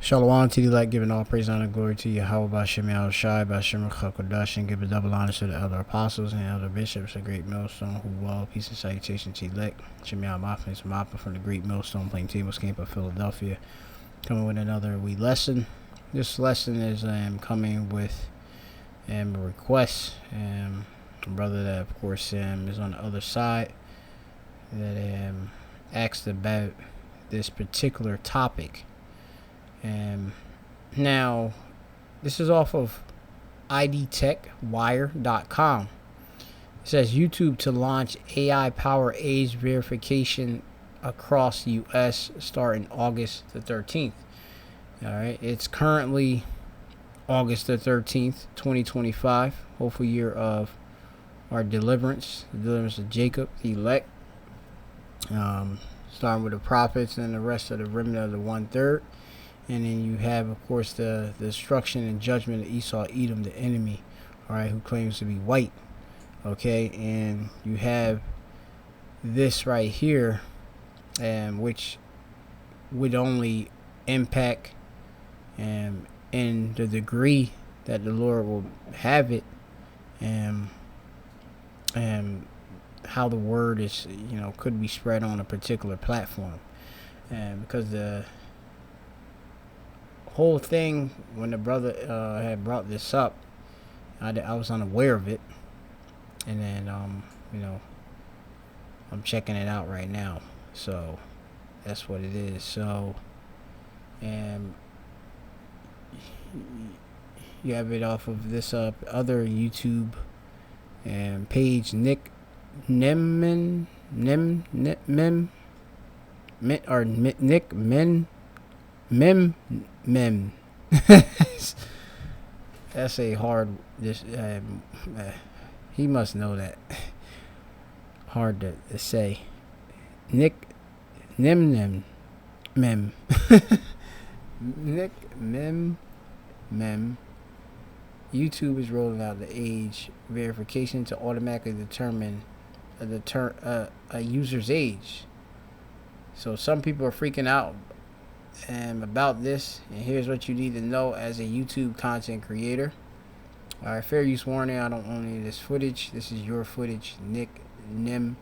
Shalom to the elect, giving all praise, honor, and glory to Yahweh Bashem Shai, Bashem Chakodash, and give a double honor to the elder apostles and elder bishops, a great millstone who wall, peace and salutation to the elect. Shemiah Mappa is Mappa from the Great Millstone Plaintables Camp of Philadelphia, coming with another wee lesson. This lesson is coming with a request. A brother that, of course, is on the other side that asked about this particular topic. Now, this is off of idtechwire.com. It says YouTube to launch AI-powered age verification across U.S. starting August the 13th. All right, it's currently August the 13th, 2025. Hopeful year of our deliverance, the deliverance of Jacob, the elect. Starting with the prophets and the rest of the remnant of the 1/3. And then you have, of course, the destruction and judgment of Esau, Edom, the enemy, all right, who claims to be white, okay? And you have this right here, which would only impact in the degree that the Lord will have it, and how the word is, could be spread on a particular platform. And because the whole thing, when the brother had brought this up, I was unaware of it, and then I'm checking it out right now, so that's what it is. So you have it off of this other YouTube page, NIMMIN. That's a hard. He must know that. Hard to say. NIMMIN. YouTube is rolling out the age verification to automatically determine a user's age. So some people are freaking out about this, and here's what you need to know as a YouTube content creator. Alright, fair use warning, I don't own any of this footage. This is your footage, NIMMIN.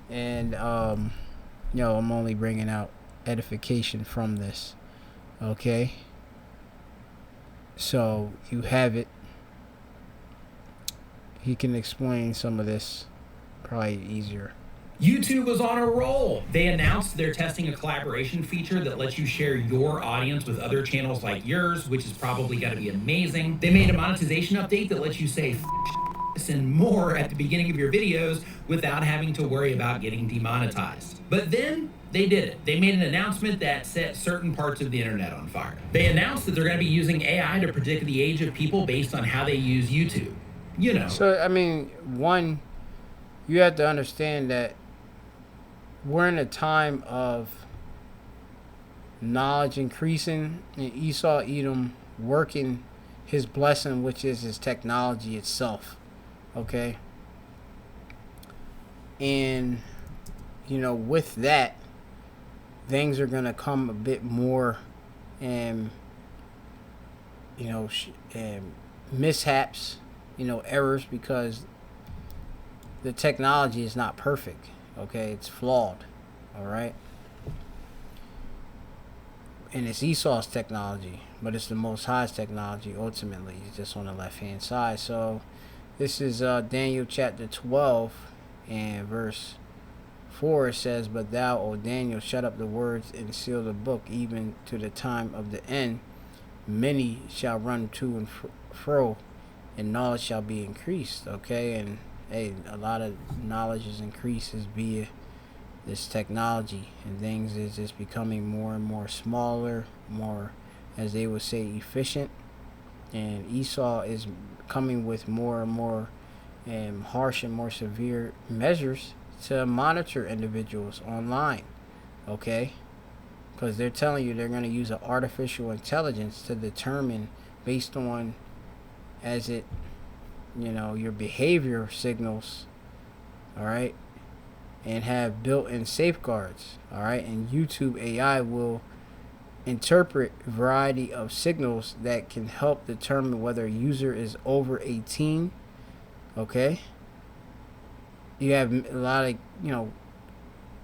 And I'm only bringing out edification from this. Okay, so you have it. He can explain some of this probably easier. YouTube was on a roll. They announced they're testing a collaboration feature that lets you share your audience with other channels like yours, which is probably going to be amazing. They made a monetization update that lets you say and more at the beginning of your videos without having to worry about getting demonetized. But then they did it. They made an announcement that set certain parts of the internet on fire. They announced that they're going to be using AI to predict the age of people based on how they use YouTube. So, I mean, one, you have to understand that we're in a time of knowledge increasing and Esau, Edom working his blessing, which is his technology itself. Okay? And, with that, things are going to come a bit more, mishaps, errors, because the technology is not perfect. Okay, it's flawed. All right, and it's Esau's technology, but it's the Most High's technology. Ultimately, it's just on the left-hand side. So, this is Daniel chapter 12 and verse 4. It says, "But thou, O Daniel, shut up the words and seal the book, even to the time of the end. Many shall run to and fro, and knowledge shall be increased." Okay, and hey, a lot of knowledge is increases via this technology, and things is just becoming more and more smaller, more, as they would say, efficient. And Esau is coming with more and more harsh and more severe measures to monitor individuals online. Okay, because they're telling you they're going to use an artificial intelligence to determine, based on as it your behavior signals, all right, and have built-in safeguards. All right, and YouTube AI will interpret a variety of signals that can help determine whether a user is over 18. Okay, you have a lot of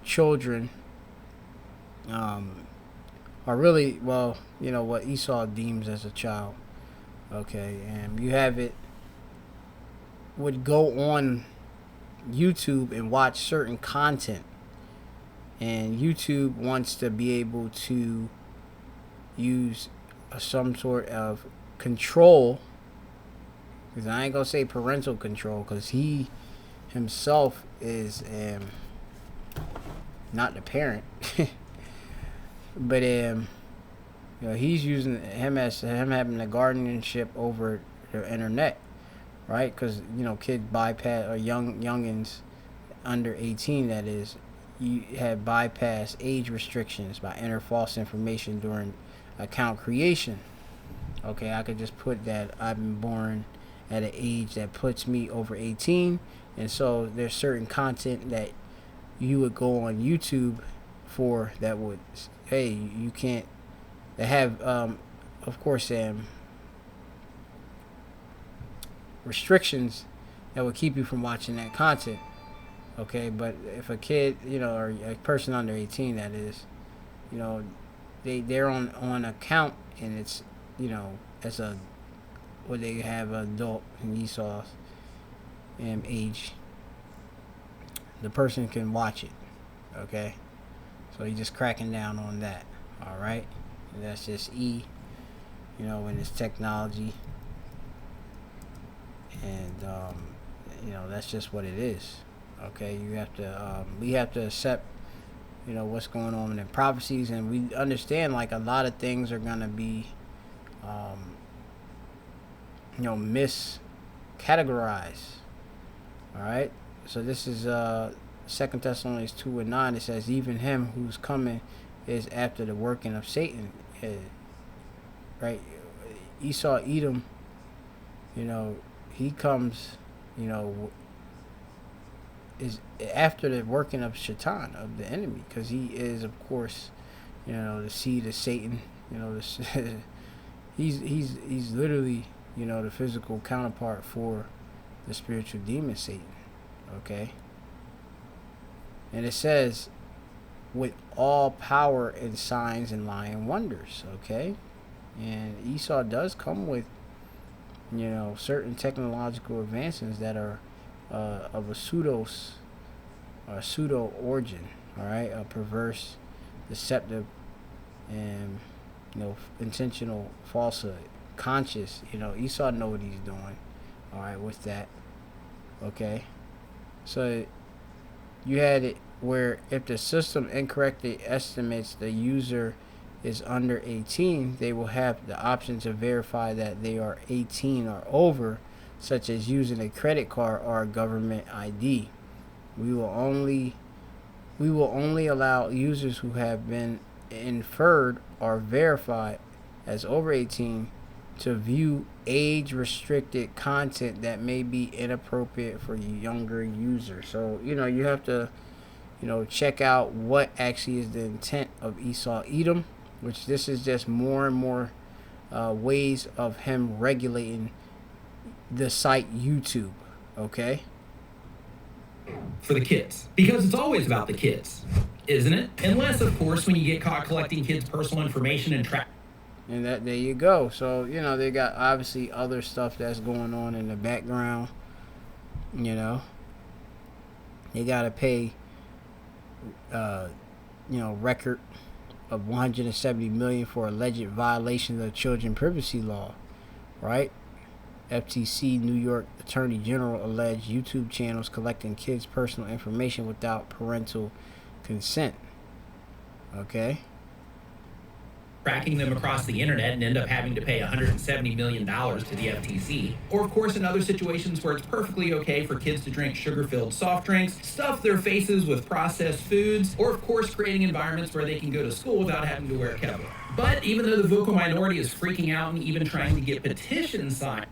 children are really, well, what Esau deems as a child. Okay, and you have it would go on YouTube and watch certain content, and YouTube wants to be able to use some sort of control, because I ain't gonna say parental control, because he himself is not the parent. But he's using him having the guardianship over the internet, right? Because kids bypass, or youngins under 18, that is, you have bypassed age restrictions by entering false information during account creation. Okay, I could just put that I've been born at an age that puts me over 18, and so there's certain content that you would go on YouTube for that would, hey, you can't. They have, of course, restrictions that would keep you from watching that content. Okay, but if a kid, or a person under 18, that is, they're on account, and it's, as a, what they have adult and Esau's age, the person can watch it. Okay, so he's just cracking down on that. All right, and that's just in this technology, and that's just what it is. Okay, you have to we have to accept what's going on in the prophecies, and we understand like a lot of things are gonna be miscategorized. All right, so this is 2 Thessalonians 2:9. It says, even him who's coming is after the working of Satan. Right, Esau Edom, he comes, is after the working of Shaitan, of the enemy, because he is, of course, the seed of Satan. He's literally, the physical counterpart for the spiritual demon Satan. Okay, and it says, with all power and signs and lying wonders. Okay, and Esau does come with certain technological advancements that are of a pseudo origin. All right, a perverse, deceptive, and intentional falsehood, conscious. Esau know what he's doing. All right, with that. Okay, so you had it where if the system incorrectly estimates the user is under 18, they will have the option to verify that they are 18 or over, such as using a credit card or a government ID. We will only allow users who have been inferred or verified as over 18 to view age-restricted content that may be inappropriate for younger users. So you have to check out what actually is the intent of Esau Edom, which this is just more and more ways of him regulating the site YouTube. Okay, for the kids, because it's always about the kids, isn't it? Unless, of course, when you get caught collecting kids' personal information and and that, there you go. So they got obviously other stuff that's going on in the background. They gotta pay record of $170 million for alleged violation of the children privacy law. Right, FTC New York Attorney General alleged YouTube channels collecting kids' personal information without parental consent. Okay, tracking them across the internet and end up having to pay $170 million to the FTC. Or, of course, in other situations where it's perfectly okay for kids to drink sugar-filled soft drinks, stuff their faces with processed foods, or, of course, creating environments where they can go to school without having to wear kebab. But even though the vocal minority is freaking out and even trying to get petitions signed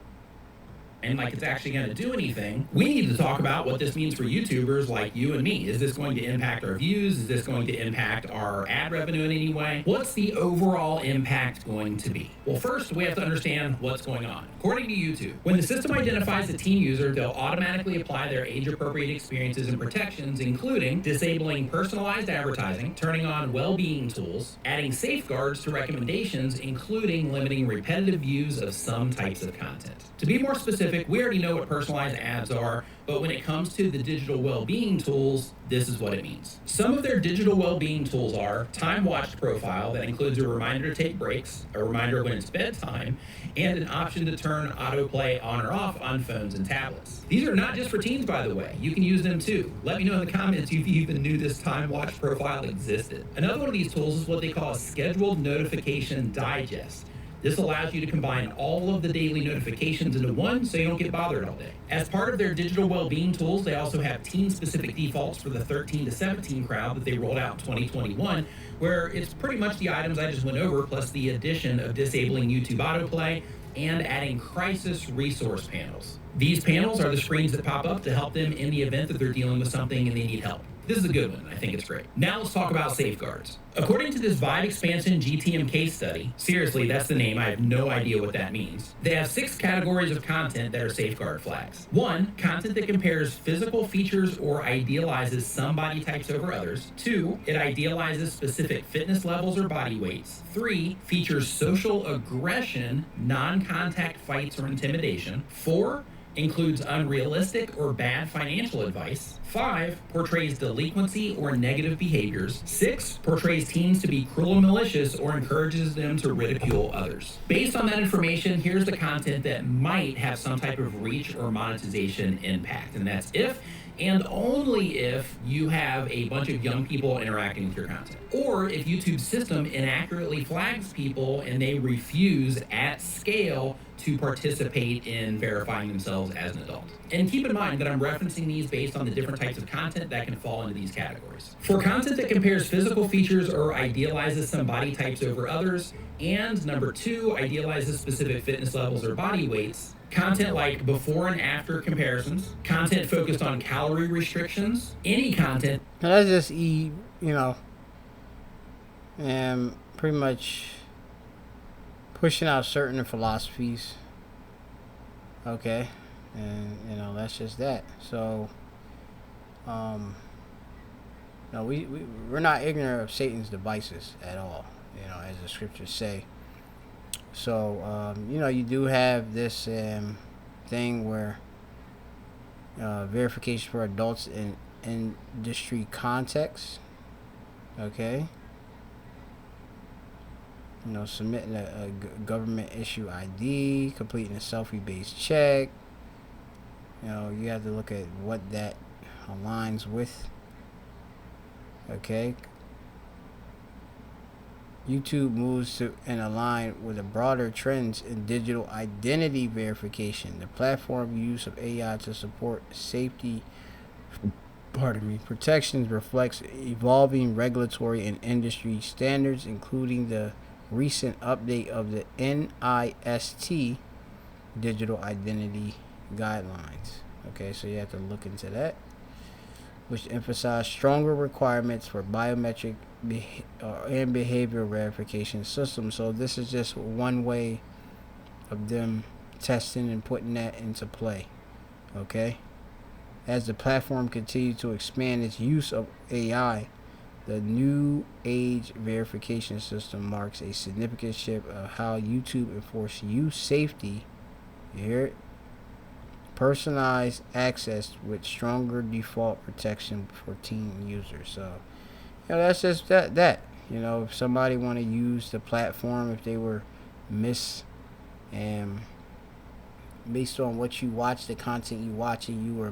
and like it's actually going to do anything, we need to talk about what this means for YouTubers like you and me. Is this going to impact our views? Is this going to impact our ad revenue in any way? What's the overall impact going to be? Well, first, we have to understand what's going on. According to YouTube, when the system identifies a teen user, they'll automatically apply their age-appropriate experiences and protections, including disabling personalized advertising, turning on well-being tools, adding safeguards to recommendations, including limiting repetitive views of some types of content. To be more specific, we already know what personalized ads are, but when it comes to the digital well-being tools, this is what it means. Some of their digital well-being tools are time-watched profile that includes a reminder to take breaks, a reminder when it's bedtime, and an option to turn autoplay on or off on phones and tablets. These are not just for teens, by the way. You can use them too. Let me know in the comments if you even knew this time-watched profile existed. Another one of these tools is what they call a scheduled notification digest. This allows you to combine all of the daily notifications into one so you don't get bothered all day. As part of their digital well-being tools, they also have teen-specific defaults for the 13 to 17 crowd that they rolled out in 2021, where it's pretty much the items I just went over, plus the addition of disabling YouTube autoplay and adding crisis resource panels. These panels are the screens that pop up to help them in the event that they're dealing with something and they need help. This is a good one. I think it's great. Now let's talk about safeguards. According to this Vibe Expansion GTM case study, seriously, that's the name. I have no idea what that means. They have 6 categories of content that are safeguard flags. 1, content that compares physical features or idealizes some body types over others. 2, it idealizes specific fitness levels or body weights. 3, features social aggression, non-contact fights or intimidation. 4, includes unrealistic or bad financial advice. 5, portrays delinquency or negative behaviors. 6, portrays teens to be cruel and malicious or encourages them to ridicule others. Based on that information, here's the content that might have some type of reach or monetization impact. And that's if and only if you have a bunch of young people interacting with your content. Or if YouTube's system inaccurately flags people and they refuse at scale to participate in verifying themselves as an adult. And keep in mind that I'm referencing these based on the different types of content that can fall into these categories. For content that compares physical features or idealizes some body types over others, and number 2, idealizes specific fitness levels or body weights, content like before and after comparisons, content focused on calorie restrictions, any content. Now that's just and pretty much pushing out certain philosophies. Okay, and that's just that. So, no, we're not ignorant of Satan's devices at all. As the scriptures say. So, you do have this thing where verification for adults in industry context. Okay. Submitting a government issue ID, completing a selfie-based check. You have to look at what that aligns with. Okay. YouTube moves to and align with the broader trends in digital identity verification. The platform use of AI to support safety, protections reflects evolving regulatory and industry standards, including the recent update of the NIST digital identity guidelines. Okay, so you have to look into that, which emphasize stronger requirements for biometric and behavioral verification systems. So this is just one way of them testing and putting that into play. Okay, as the platform continues to expand its use of AI, the new age verification system marks a significant shift of how YouTube enforces use safety. You hear it? Personalized access with stronger default protection for teen users. So, that's just that. If somebody want to use the platform, if they were based on what you watch, the content you watching, you were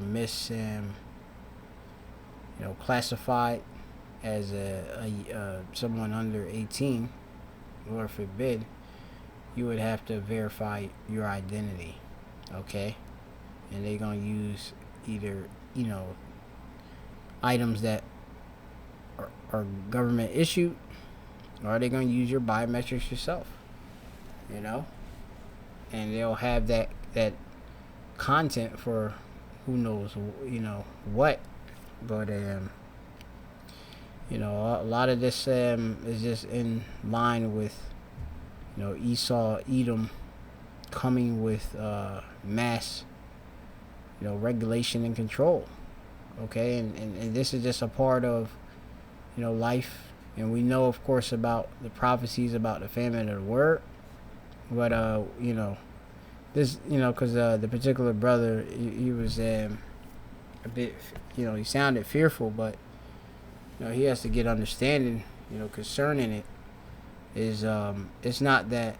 classified as someone under 18, Lord forbid, you would have to verify your identity. Okay. And they're going to use either, items that are government issued, or they're going to use your biometrics yourself, and they'll have that content for who knows, what. But a lot of this is just in line with Esau, Edom coming with mass regulation and control. Okay, and this is just a part of life. And we know, of course, about the prophecies about the famine of the word. But this, because the particular brother, he was a bit, he sounded fearful, but he has to get understanding concerning it. Is it's not that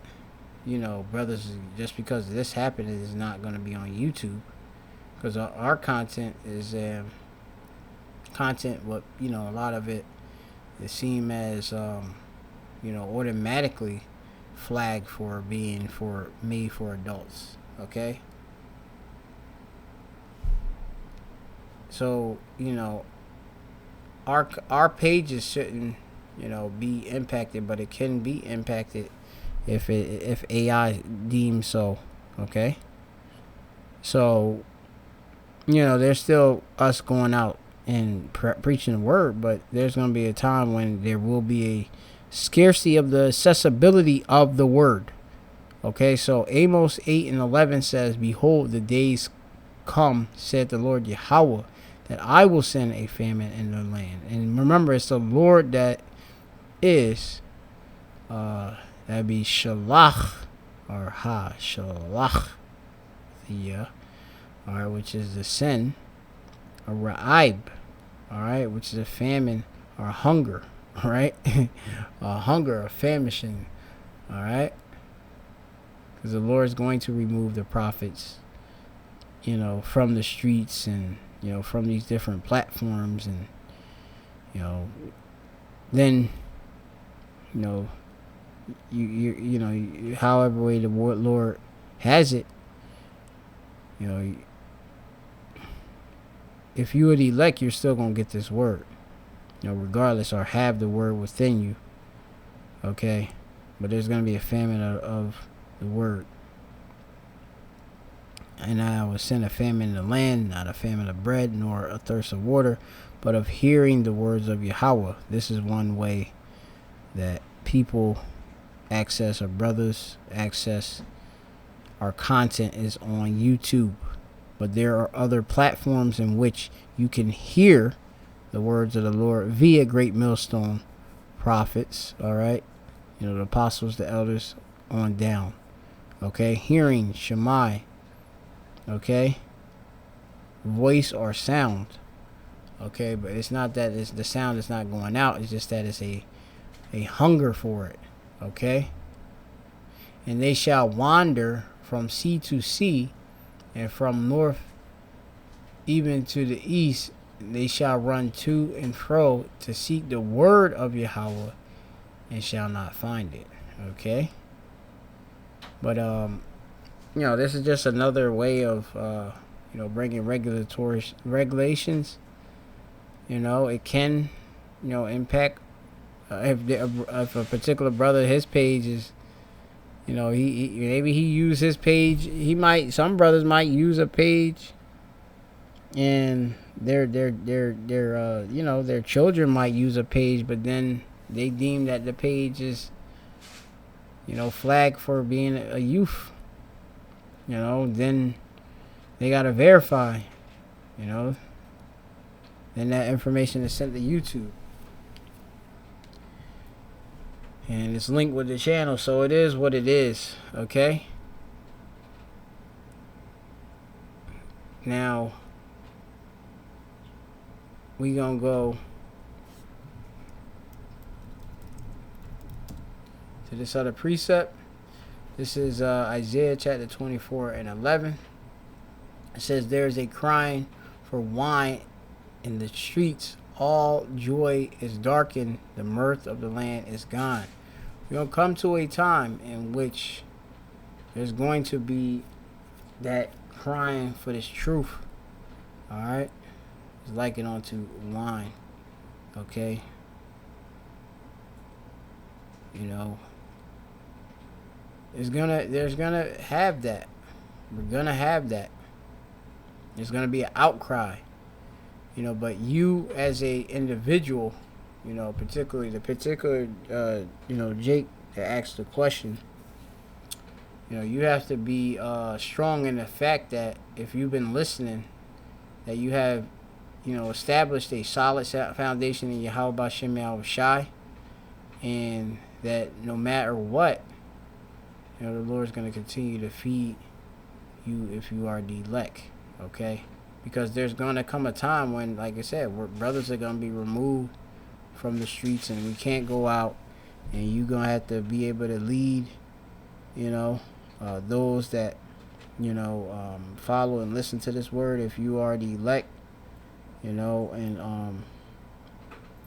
brothers, just because this happened, it is not going to be on YouTube, because our content is content, what a lot of it seem as automatically flagged for being made for adults. Okay, so our pages shouldn't be impacted, but it can be impacted if AI deems so. Okay, so there's still us going out and preaching the word, but there's going to be a time when there will be a scarcity of the accessibility of the word. Okay, so Amos 8:11 says, "Behold, the days come, said the Lord Yahweh, that I will send a famine in the land." And remember, it's the Lord that is, that'd be Shalach, or Shalach, alright, which is the sin, a Ra'ib, alright, which is a famine or hunger, alright, a hunger, a famishing, alright, because the Lord is going to remove the prophets, from the streets and, from these different platforms, and, then, however way the Lord has it, if you are the elect, you're still going to get this word, regardless, or have the word within you. Okay, but there's going to be a famine of the word. And I will send a famine in the land, not a famine of bread, nor a thirst of water, but of hearing the words of Yahweh. This is one way that people access, or brothers access, our content is on YouTube. But there are other platforms in which you can hear the words of the Lord via Great Millstone prophets, alright? The apostles, the elders, on down. Okay? Hearing Shemai. Okay? Voice or sound. Okay? But it's not that the sound is not going out. It's just that it's a hunger for it. Okay? And they shall wander from sea to sea, and from north even to the east. They shall run to and fro to seek the word of Yahweh, and shall not find it. Okay? But this is just another way of bringing regulations. It can impact if a particular brother, his page is, he maybe he use his page. Some brothers might use a page, and their children might use a page, but then they deem that the page is flagged for being a youth. Then they gotta verify. Then that information is sent to YouTube, and it's linked with the channel, so it is what it is. Okay, now we gonna go to this other precept. This is Isaiah chapter 24:11. It says, "There is a crying for wine in the streets. All joy is darkened. The mirth of the land is gone." We're going to come to a time in which there's going to be that crying for this truth. Alright? It's likened onto wine. Okay? There's gonna have that. We're gonna have that. There's going to be an outcry, but you as a individual, particularly the particular, Jake that asked the question, you have to be strong in the fact that if you've been listening, that you have, established a solid foundation in Yahweh Bashem Yahweh Shai, and that no matter what, the Lord is going to continue to feed you if you are the elect, okay? Because there's going to come a time when, like I said, brothers are going to be removed from the streets, and we can't go out, and you're going to have to be able to lead, those that, follow and listen to this word if you are the elect, and,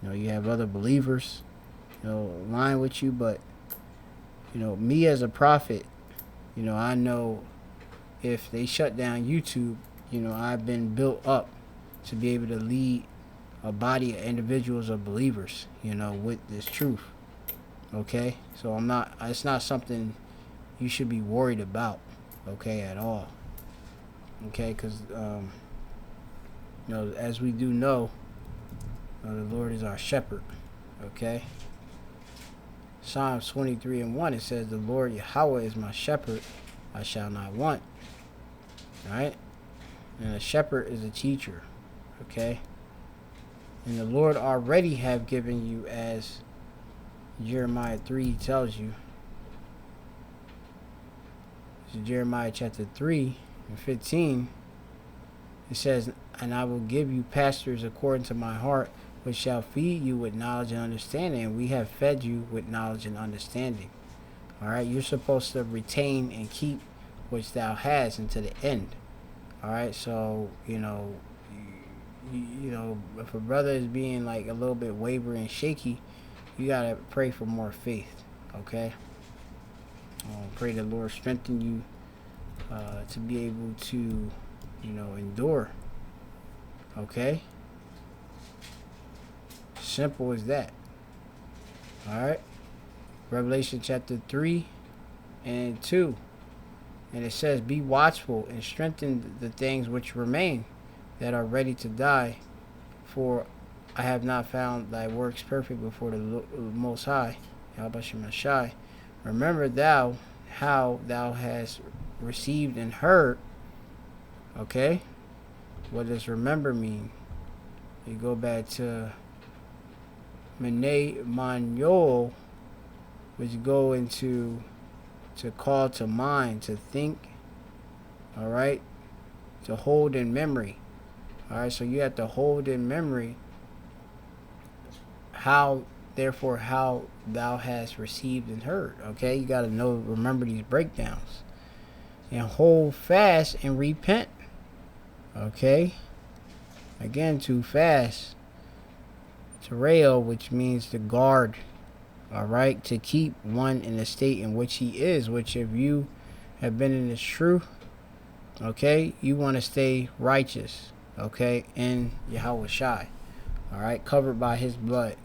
you have other believers, line with you, but, me as a prophet, I know if they shut down YouTube, I've been built up to be able to lead a body of individuals of believers, with this truth. Okay? So it's not something you should be worried about, okay, at all. Okay? Because, as we do know, the Lord is our shepherd. Okay? Psalms 23:1, it says, the Lord Yahweh is my shepherd, I shall not want. Alright? And a shepherd is a teacher. Okay? And the Lord already have given you, as Jeremiah 3 tells you. So Jeremiah chapter 3:15. It says, and I will give you pastors according to my heart, which shall feed you with knowledge and understanding. And we have fed you with knowledge and understanding. Alright? You're supposed to retain and keep which thou hast unto the end. Alright? So, if a brother is being like a little bit wavering and shaky, you gotta pray for more faith. Okay? Pray the Lord strengthen you to be able to, endure. Okay? Simple as that. Alright? Revelation chapter 3:2. And it says, be watchful and strengthen the things which remain that are ready to die, for I have not found thy works perfect before the Most High. Remember thou how thou hast received and heard. Okay? What does remember mean? You go back to Mene Manyo, which go into to call to mind, to think, alright, to hold in memory. Alright, so you have to hold in memory how thou hast received and heard. Okay, you got to remember these breakdowns, and hold fast and repent. Okay, again, to fast, to rail, which means to guard. Alright, to keep one in the state in which he is, which if you have been in this truth, okay, you want to stay righteous, okay, in Yahweh Shai, alright, covered by his blood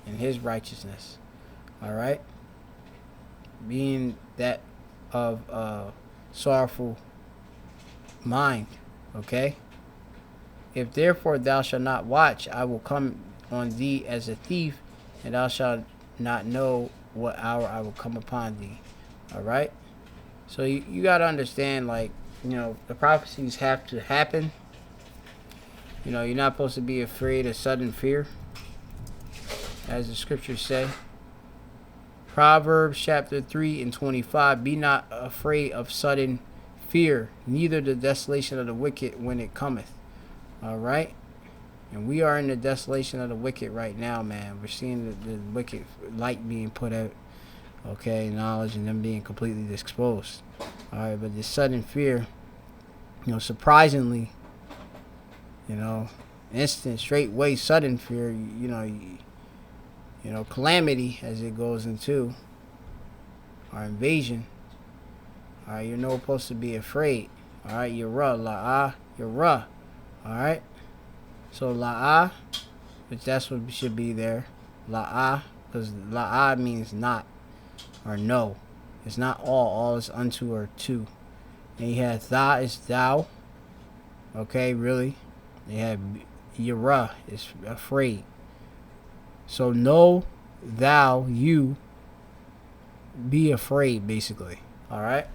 and his righteousness, alright, being that of sorrowful mind, okay. If therefore thou shalt not watch, I will come on thee as a thief, and thou shalt not know what hour I will come upon thee. Alright? So you got to understand, like, the prophecies have to happen. You're not supposed to be afraid of sudden fear, as the scriptures say. Proverbs chapter 3:25, be not afraid of sudden fear, neither the desolation of the wicked when it cometh. Alright? And we are in the desolation of the wicked right now, man. We're seeing the wicked light being put out, okay, knowledge, and them being completely exposed. Alright, but this sudden fear, surprisingly, instant, straightway, sudden fear, calamity as it goes into, or invasion. Alright, you're not supposed to be afraid. Alright, Yirah, La'ah, Yirah. Alright? So la'ah, which that's what should be there. La'ah, because la'ah means not or no. It's not all. All is unto or to. And you have tha is thou. Okay, really. They have yara is afraid. So know thou you be afraid, basically. All right.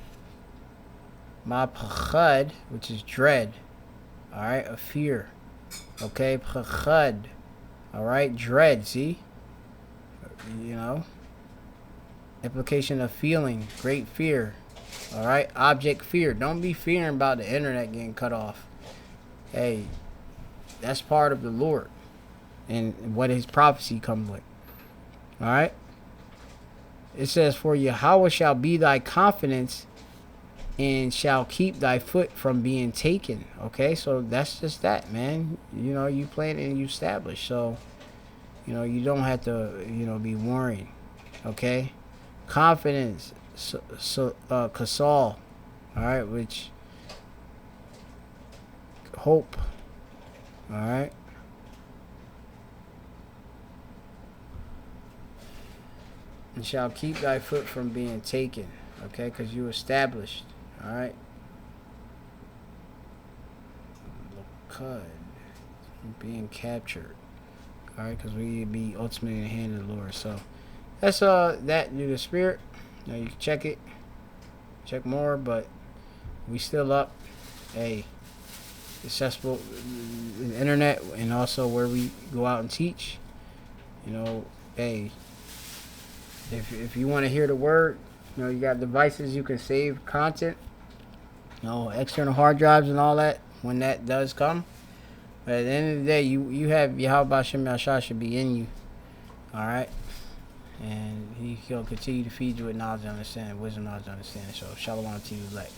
Ma pachad, which is dread. All right, a fear. Okay, pachad. All right, dread. See, you know, implication of feeling, great fear. All right, object fear. Don't be fearing about the internet getting cut off. Hey, that's part of the Lord and what His prophecy comes with. All right. It says, "For Yahweh shall be thy confidence, and shall keep thy foot from being taken." Okay, so that's just that, man. You know, you plan and you establish, so you know you don't have to, you know, be worrying. Okay, confidence, kasal, all right, which hope, all right. And shall keep thy foot from being taken, okay, because you established, all right. Lokad, being captured, all right, because we be ultimately in the hand of the Lord. So that's that do the spirit. You know, you can check it, check more, but we still up. Hey, accessible the internet and also where we go out and teach. You know, hey, if you want to hear the word, you know, you got devices you can save content, you know, external hard drives and all that when that does come. But at the end of the day, you have Yahweh Shem Yahshua should be in you. All right. And he'll continue to feed you with knowledge and understanding, wisdom, knowledge, and understanding. So, shalom to you, elect.